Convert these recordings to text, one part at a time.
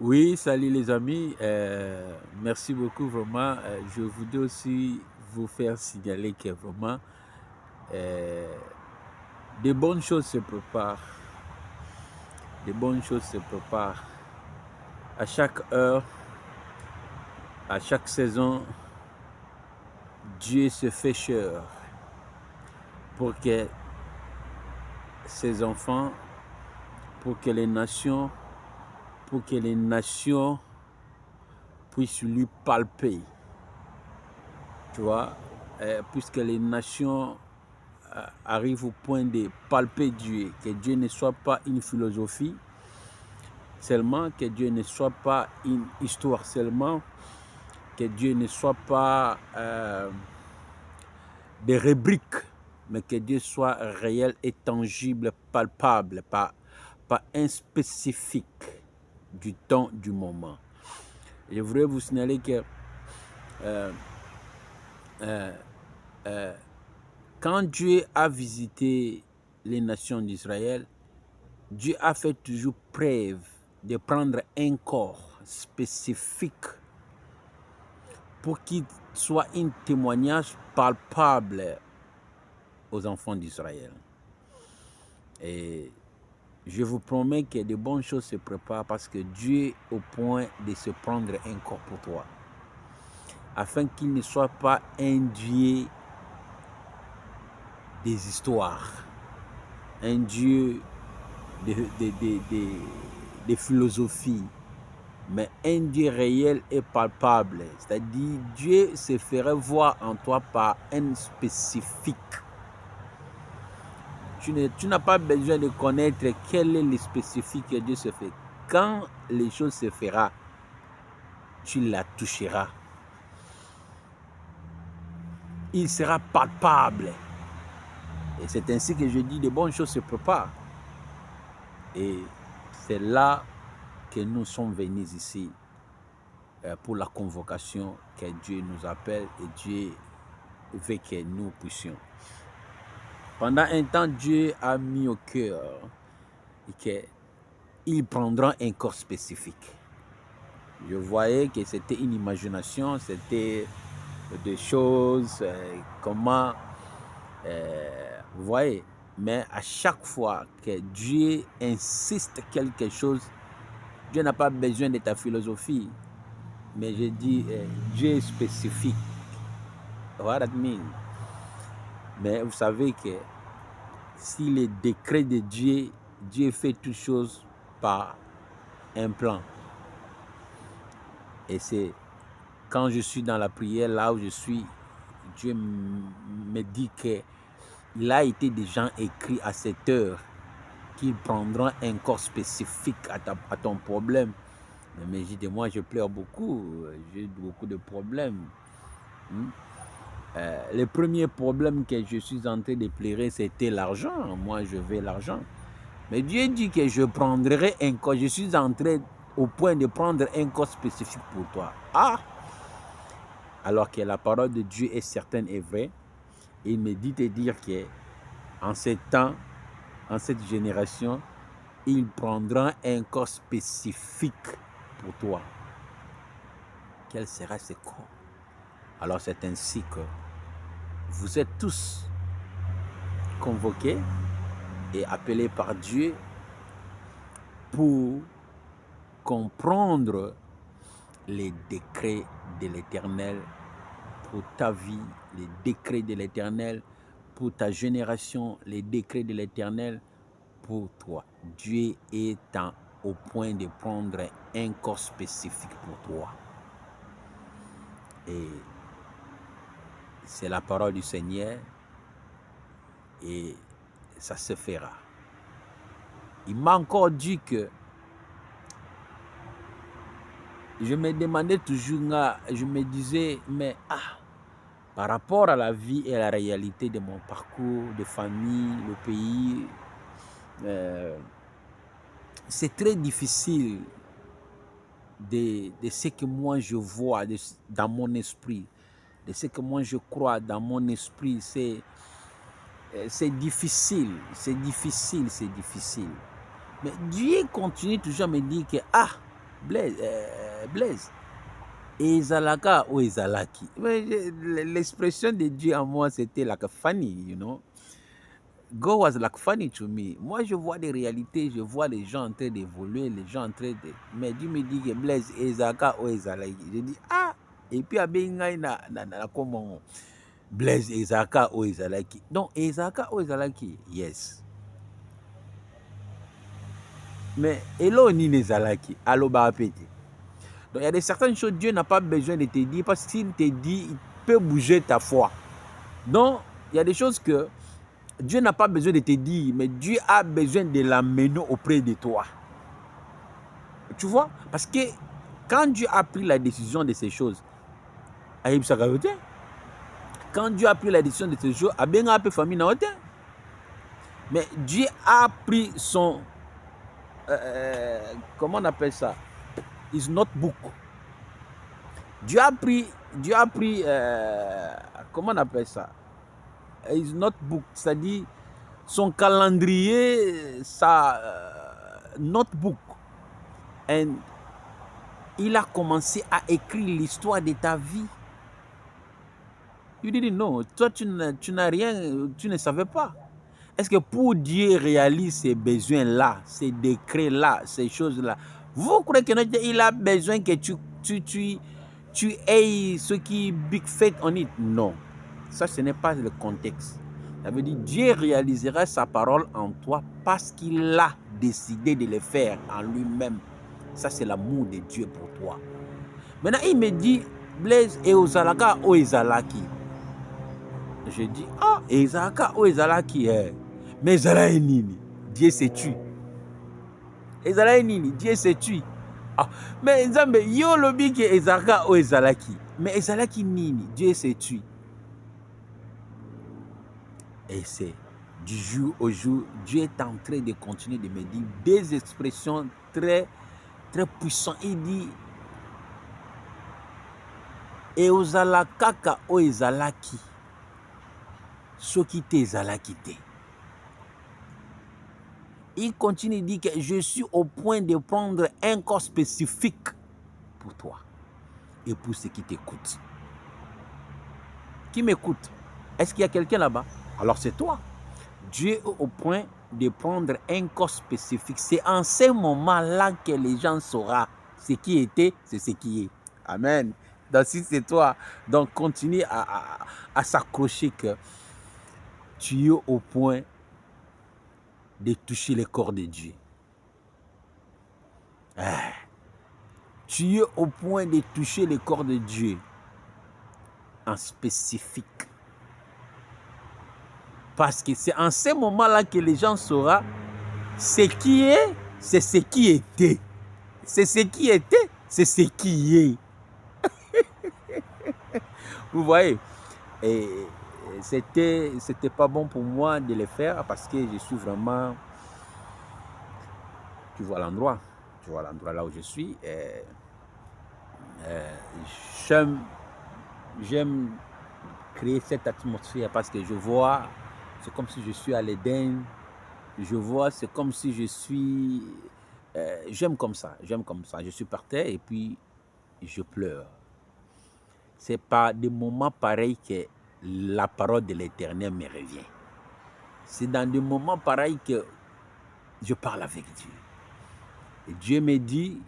Oui, salut les amis, merci beaucoup vraiment. Je voudrais aussi vous faire signaler que vraiment des bonnes choses se préparent. Des bonnes choses se préparent. À chaque heure, à chaque saison, Dieu se fait cher pour que ses enfants, pour que les nations puissent lui palper. Tu vois, puisque les nations arrivent au point de palper Dieu, que Dieu ne soit pas une philosophie seulement, que Dieu ne soit pas une histoire seulement, que Dieu ne soit pas des rubriques, mais que Dieu soit réel et tangible, palpable, pas inspécifique du temps, du moment. Et je voudrais vous signaler que quand Dieu a visité les nations d'Israël, Dieu a fait toujours preuve de prendre un corps spécifique pour qu'il soit un témoignage palpable aux enfants d'Israël. Et je vous promets que de bonnes choses se préparent parce que Dieu est au point de se prendre un corps pour toi, afin qu'il ne soit pas un Dieu des histoires, un Dieu de philosophie, mais un Dieu réel et palpable. C'est-à-dire, Dieu se ferait voir en toi par un spécifique. Tu n'as pas besoin de connaître quel est le spécifique que Dieu se fait. Quand les choses se feront, tu la toucheras. Il sera palpable. Et c'est ainsi que je dis, de bonnes choses se préparent. Et c'est là que nous sommes venus ici pour la convocation que Dieu nous appelle et Dieu veut que nous puissions. Pendant un temps, Dieu a mis au cœur qu'il prendra un corps spécifique. Je voyais que c'était une imagination, c'était des choses, comment, vous voyez. Mais à chaque fois que Dieu insiste quelque chose, Dieu n'a pas besoin de ta philosophie. Mais je dis, Dieu est spécifique. What that mean? Mais vous savez que si les décrets de Dieu, Dieu fait toutes choses par un plan. Et c'est quand je suis dans la prière, là où je suis, Dieu me dit qu'il a été déjà écrit à cette heure qu'il prendra un corps spécifique à ton problème. Mais je dis, moi, je pleure beaucoup, j'ai beaucoup de problèmes. Le premier problème que je suis en train de pleurer, c'était l'argent. Moi, je veux l'argent. Mais Dieu dit que je prendrai un corps. Je suis en train au point de prendre un corps spécifique pour toi. Ah! Alors que la parole de Dieu est certaine et vraie. Il me dit de dire que en ce temps, en cette génération, il prendra un corps spécifique pour toi. Quel sera ce corps? Alors c'est ainsi que vous êtes tous convoqués et appelés par Dieu pour comprendre les décrets de l'Éternel pour ta vie, les décrets de l'Éternel pour ta génération, les décrets de l'Éternel pour toi. Dieu est au point de prendre un corps spécifique pour toi. Et C'est la parole du Seigneur et ça se fera. Il m'a encore dit que je me demandais toujours, je me disais, mais par rapport à la vie et à la réalité de mon parcours, de famille, le pays, c'est très difficile de ce que moi je vois dans mon esprit, de ce que moi je crois dans mon esprit. C'est difficile, c'est difficile, c'est difficile. Mais Dieu continue toujours à me dire que, Blaise, ezalaka ou ezalaki. L'expression de Dieu en moi, c'était like funny, you know. God was like funny to me. Moi, je vois des réalités, je vois les gens en train d'évoluer, les gens en train de... Mais Dieu me dit que Blaise, ezalaka ou ezalaki. Je dis, et puis, comment Blaise, ezalaka ou ezalaki. Donc, ezalaka ou ezalaki, yes. Mais, elo ni nezalaki, alo ba apeti. Donc, il y a certaines choses, Dieu n'a pas besoin de te dire, parce que s'il te dit, il peut bouger ta foi. Donc, il y a des choses que Dieu n'a pas besoin de te dire, mais Dieu a besoin de l'amener auprès de toi. Tu vois? Parce que quand Dieu a pris la décision de ces choses, quand Dieu a pris la décision de ces choses, mais Dieu a pris son... comment on appelle ça? His notebook. Dieu a pris comment on appelle ça? His notebook, c'est-à-dire son calendrier, sa notebook. Et il a commencé à écrire l'histoire de ta vie. You didn't know. Toi, tu n'as rien, tu ne savais pas. Est-ce que pour Dieu réalise ces besoins-là, ces décrets-là, ces choses-là, vous croyez qu'il a besoin que tu aies ce qui big faith on it? Non. Ça, ce n'est pas le contexte. Ça veut dire Dieu réalisera sa parole en toi parce qu'il a décidé de le faire en lui-même. Ça, c'est l'amour de Dieu pour toi. Maintenant, il me dit, Blaise, et ozalaka o ezalaki. Je dis, ezalaka o ezalaki, mais ezalaki nini? Dieu se tue. Ezalaki nini? Dieu se tue. Mais Nzambe, yo lobi ke ezalaka o ezalaki. Mais ezalaki nini? Dieu se tue. Et c'est du jour au jour, Dieu est en train de continuer de me dire des expressions très, très puissantes. Il dit, et ozalaka o ezalaki. Soki te ezalaki te. Il continue de dire que je suis au point de prendre un corps spécifique pour toi et pour ceux qui t'écoutent. Qui m'écoute? Est-ce qu'il y a quelqu'un là-bas? Alors c'est toi. Dieu est au point de prendre un corps spécifique. C'est en ce moment-là que les gens sauront ce qui était, c'est ce qui est. Amen. Donc si c'est toi, donc continue à s'accrocher que tu es au point de toucher le corps de Dieu. Tu es au point de toucher le corps de Dieu en spécifique. Parce que c'est en ce moment-là que les gens sauront ce qui est, c'est ce qui était. C'est ce qui était, c'est ce qui est. Vous voyez? Et c'était pas bon pour moi de le faire parce que je suis vraiment... Tu vois l'endroit là où je suis. J'aime créer cette atmosphère parce que je vois, c'est comme si je suis à l'Éden. Je vois, c'est comme si je suis... j'aime comme ça. Je suis par terre et puis je pleure. C'est par des moments pareils que la parole de l'Éternel me revient. C'est dans des moments pareils que je parle avec Dieu. Et Dieu me dit,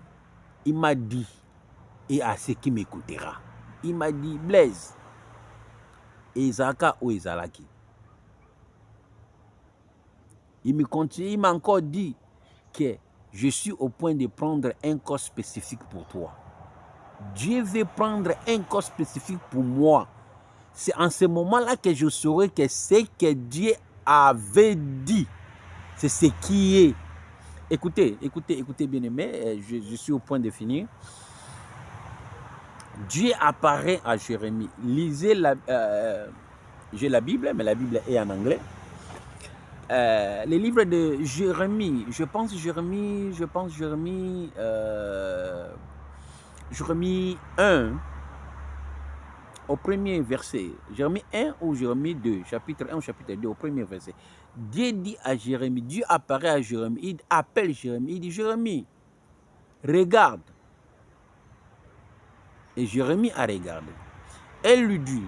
il m'a dit, et à ce qui m'écoutera, il m'a dit, Blaise, ezalaka ou ezalaki. Il m'a encore dit que je suis au point de prendre un corps spécifique pour toi. Dieu veut prendre un corps spécifique pour moi. C'est en ce moment-là que je saurai que ce que Dieu avait dit, c'est ce qui est. Écoutez, bien aimé, je suis au point de finir. Dieu apparaît à Jérémie. Lisez j'ai la Bible, mais la Bible est en anglais. Les livres de Jérémie, je pense Jérémie 1, au premier verset. Jérémie 1 ou Jérémie 2, chapitre 1 ou chapitre 2, au premier verset. Dieu dit à Jérémie, Dieu apparaît à Jérémie, il appelle Jérémie, il dit, Jérémie, regarde. Et Jérémie a regardé. Elle lui dit,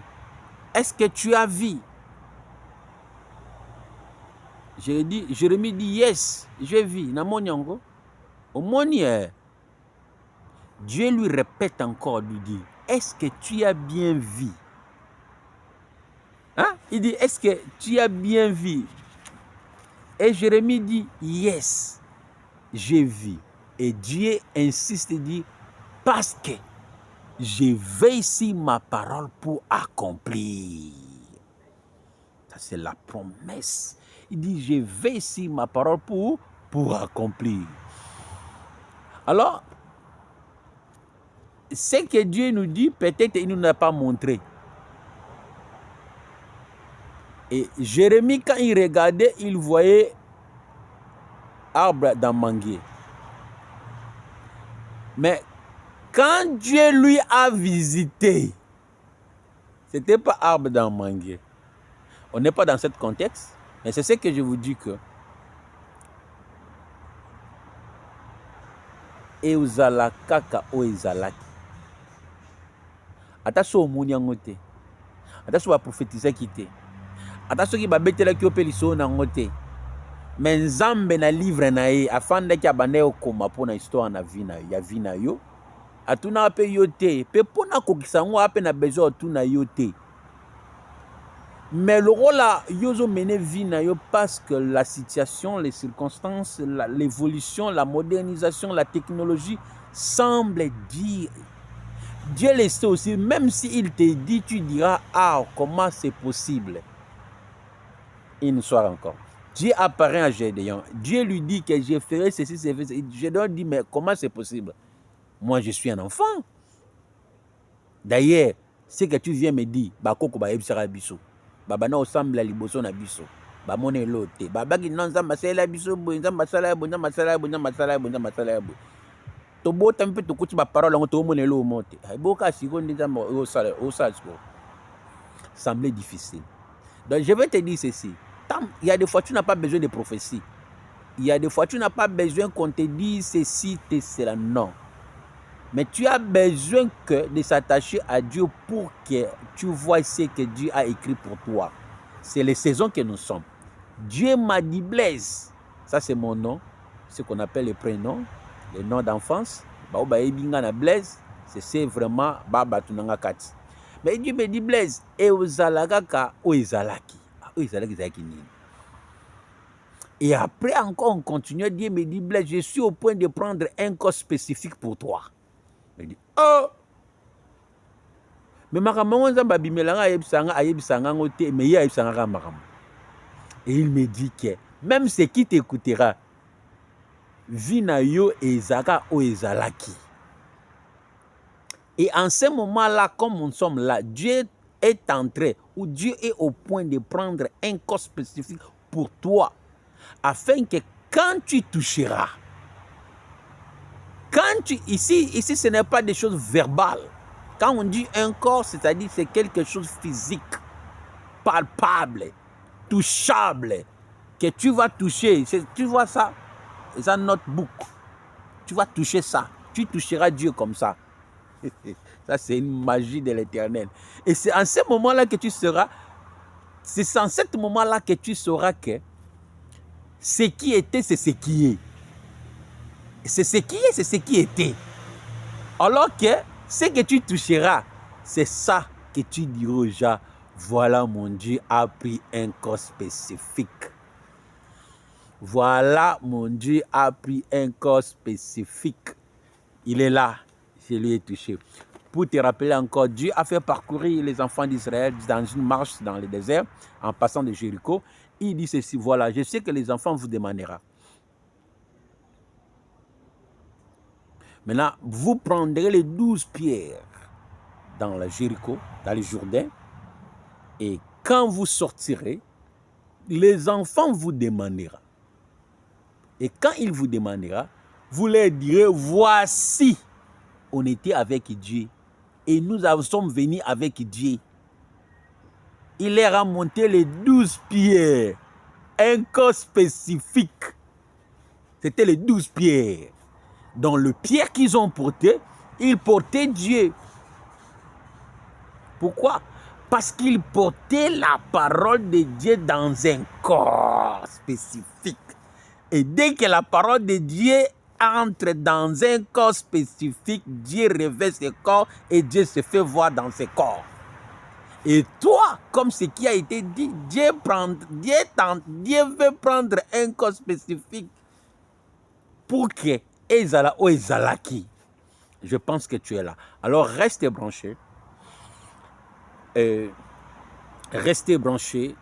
est-ce que tu as vu? Jérémie dit, yes, j'ai vu. Dieu lui répète encore, lui dit, est-ce que tu as bien vu? Hein? Il dit, est-ce que tu as bien vu? Et Jérémie dit, yes, j'ai vu. Et Dieu insiste et dit, parce que je veille ici ma parole pour accomplir. Ça, c'est la promesse. Il dit, je veille ici ma parole pour accomplir. Alors, ce que Dieu nous dit, peut-être il ne nous a pas montré. Et Jérémie, quand il regardait, il voyait arbre dans manguier. Mais quand Dieu lui a visité, ce n'était pas arbre dans manguier. On n'est pas dans ce contexte, mais c'est ce que je vous dis que euzala kaka o ezalaki. Ata so omoni yango te. Ata so baprophétisaki te. Ata soki babetelaki yo mpe liso nango te. Mais Nzambe na livre na ye afandaki abanda okoma mpona histoire na vie na yo. Atuna mpe yo te. Mpe mpona kokisa yango ape na besoin otuna yo te. Mais le rôle là, yozo mené vie na yo parce que la situation, les circonstances, l'évolution, la modernisation, la technologie semble dire. Dieu le sait aussi, même s'il te dit, tu diras, ah, comment c'est possible? Une soirée encore. Dieu apparaît à Gédéon. Dieu lui dit que je ferai ceci, ceci. Gédéon dit, mais comment c'est possible? Moi, je suis un enfant. D'ailleurs, ce que tu viens me dire, bakoko ba ebisara biso. Baba na ensemble la liboso na biso. Ba mone lote. Baba ki non nzamba sala biso, nzamba sala bo, nzamba sala bo, nzamba sala bo, nzamba sala bo. To bota mpe to kuti ba parole ngo to mone lo monte. Boka siko nzamba o sala siko. Semblait difficile. Donc je vais te dire ceci. Il y a des fois tu n'as pas besoin de prophétie. Il y a des fois tu n'as pas besoin qu'on te dise ceci, cela. Non. Mais tu as besoin de s'attacher à Dieu pour que tu vois ce que Dieu a écrit pour toi. C'est les saisons que nous sommes. Dieu m'a dit Blaise. Ça c'est mon nom. Ce qu'on appelle le prénom, le nom d'enfance. Blaise, c'est vraiment Baba Tunanga Kati. Mais Dieu me dit Blaise. Et Ozalagaka o Ezalaki. Et après encore on continue. Dieu me dit Blaise, je suis au point de prendre un corps spécifique pour toi. Il dit, oh! Mais et il me dit que même ce qui t'écoutera, Vinayo et Zaka o Ezalaki. Et en ce moment-là, comme nous sommes là, Dieu est entré, ou Dieu est au point de prendre un corps spécifique pour toi, afin que quand tu toucheras, ici, ce n'est pas des choses verbales. Quand on dit un corps, c'est-à-dire c'est quelque chose de physique, palpable, touchable, que tu vas toucher. Tu vois ça? C'est un notebook. Tu vas toucher ça. Tu toucheras Dieu comme ça. Ça, c'est une magie de l'Éternel. Et c'est en ce moment-là que tu seras, c'est en ce moment-là que tu sauras que ce qui était, c'est ce qui est. C'est ce qui est, c'est ce qui était. Alors que ce que tu toucheras, c'est ça que tu diras aux gens, voilà mon Dieu a pris un corps spécifique. Voilà mon Dieu a pris un corps spécifique. Il est là, je lui ai touché. pour te rappeler encore, Dieu a fait parcourir les enfants d'Israël dans une marche dans le désert, en passant de Jéricho. Il dit ceci, voilà, je sais que les enfants vous demanderont. Maintenant, vous prendrez les 12 pierres dans le Jéricho, dans le Jourdain, et quand vous sortirez, les enfants vous demanderont. Et quand ils vous demanderont, vous leur direz, voici, on était avec Dieu et nous sommes venus avec Dieu. Il leur a monté les 12 pierres, un corps spécifique. C'était les 12 pierres. Dans le pierre qu'ils ont porté, ils portaient Dieu. Pourquoi? Parce qu'ils portaient la parole de Dieu dans un corps spécifique. Et dès que la parole de Dieu entre dans un corps spécifique, Dieu revêt ce corps et Dieu se fait voir dans ce corps. Et toi, comme ce qui a été dit, Dieu veut prendre un corps spécifique pour que Ezala ou Ezalaki. Je pense que tu es là. Alors reste branché. Restez branché.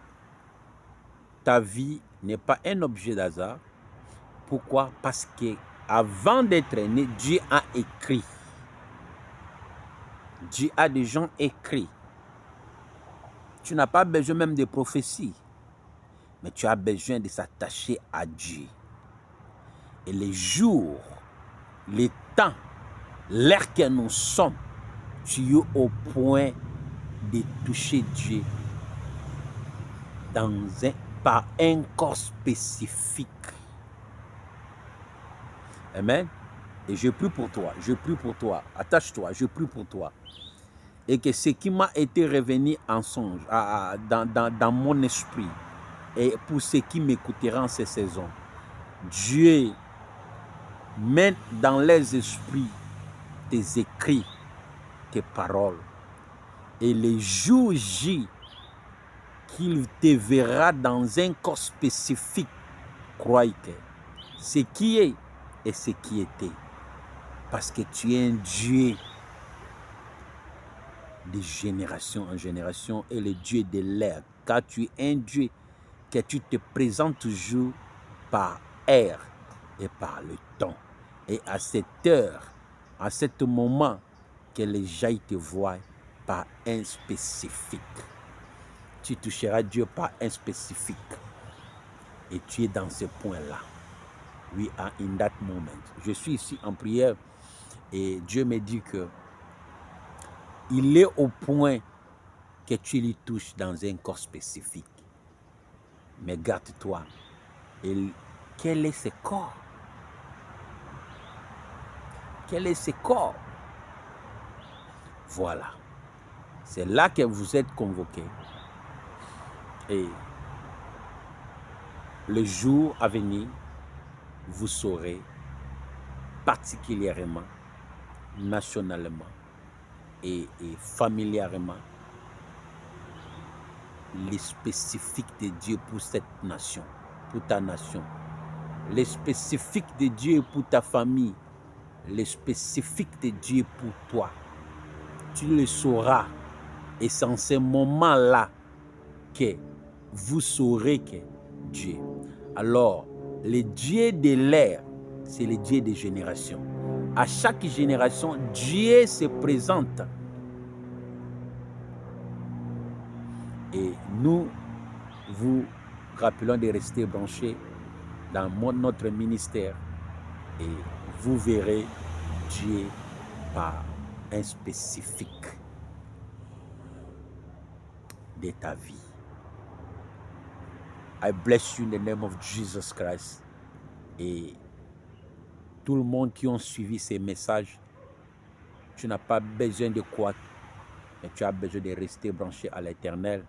Ta vie n'est pas un objet d'hasard. Pourquoi? Parce que avant d'être né, Dieu a écrit. Dieu a des gens écrits. Tu n'as pas besoin même de prophéties, mais tu as besoin de s'attacher à Dieu. Et les jours, les temps, l'heure que nous sommes, tu es au point de toucher Dieu par un corps spécifique. Amen. Et je prie pour toi, je prie pour toi, attache-toi, je prie pour toi. Et que ce qui m'a été revenu en songe, dans mon esprit, et pour ceux qui m'écouteront en ces saisons, Dieu met dans les esprits tes écrits, tes paroles. Et les jours J, qu'il te verra dans un corps spécifique, crois que ce qui est et ce qui était. Parce que tu es un Dieu de génération en génération et le Dieu de l'ère. Car tu es un Dieu que tu te présentes toujours par air et par le temps. Et à cette heure, à ce moment, que les gens te voient par un spécifique. Tu toucheras Dieu par un spécifique. Et tu es dans ce point-là. We are in that moment. Je suis ici en prière et Dieu me dit que il est au point que tu lui touches dans un corps spécifique. Mais garde-toi. Quel est ce corps? Quel est ce corps? Voilà. C'est là que vous êtes convoqués. Et le jour à venir, vous saurez particulièrement, nationalement et familièrement les spécifiques de Dieu pour cette nation, pour ta nation. Les spécifiques de Dieu pour ta famille. Les spécifiques de Dieu pour toi. Tu le sauras. Et c'est en ce moment-là que vous saurez que Dieu. Alors, le Dieu de l'ère, c'est le Dieu des générations. À chaque génération, Dieu se présente. Et nous vous rappelons de rester branchés dans notre ministère et vous verrez Dieu par un spécifique de ta vie. I bless you in the name of Jesus Christ. Et tout le monde qui ont suivi ces messages, tu n'as pas besoin de quoi, mais tu as besoin de rester branché à l'Éternel.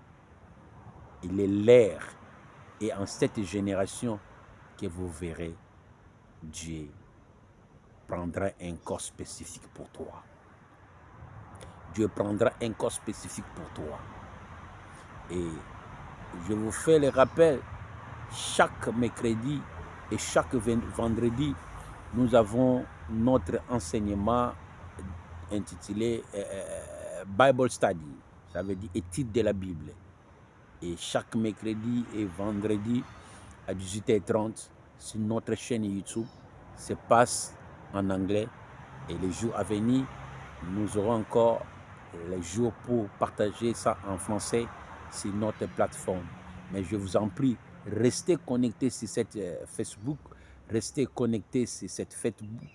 Il est l'ère et en cette génération que vous verrez Dieu prendra un corps spécifique pour toi. Dieu prendra un corps spécifique pour toi. Et je vous fais le rappel, chaque mercredi et chaque vendredi, nous avons notre enseignement intitulé Bible Study, ça veut dire étude de la Bible. Et chaque mercredi et vendredi à 18h30 sur notre chaîne YouTube, se passe en anglais. Et les jours à venir, nous aurons encore les jours pour partager ça en français sur notre plateforme. Mais je vous en prie, restez connectés sur cette Facebook, restez connectés sur cette Facebook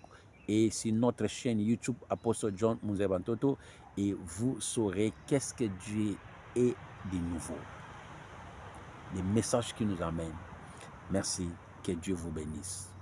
et sur notre chaîne YouTube Apostle John Muzebantoto, et vous saurez qu'est-ce que Dieu est de nouveau. Les messages qui nous amènent. Merci, que Dieu vous bénisse.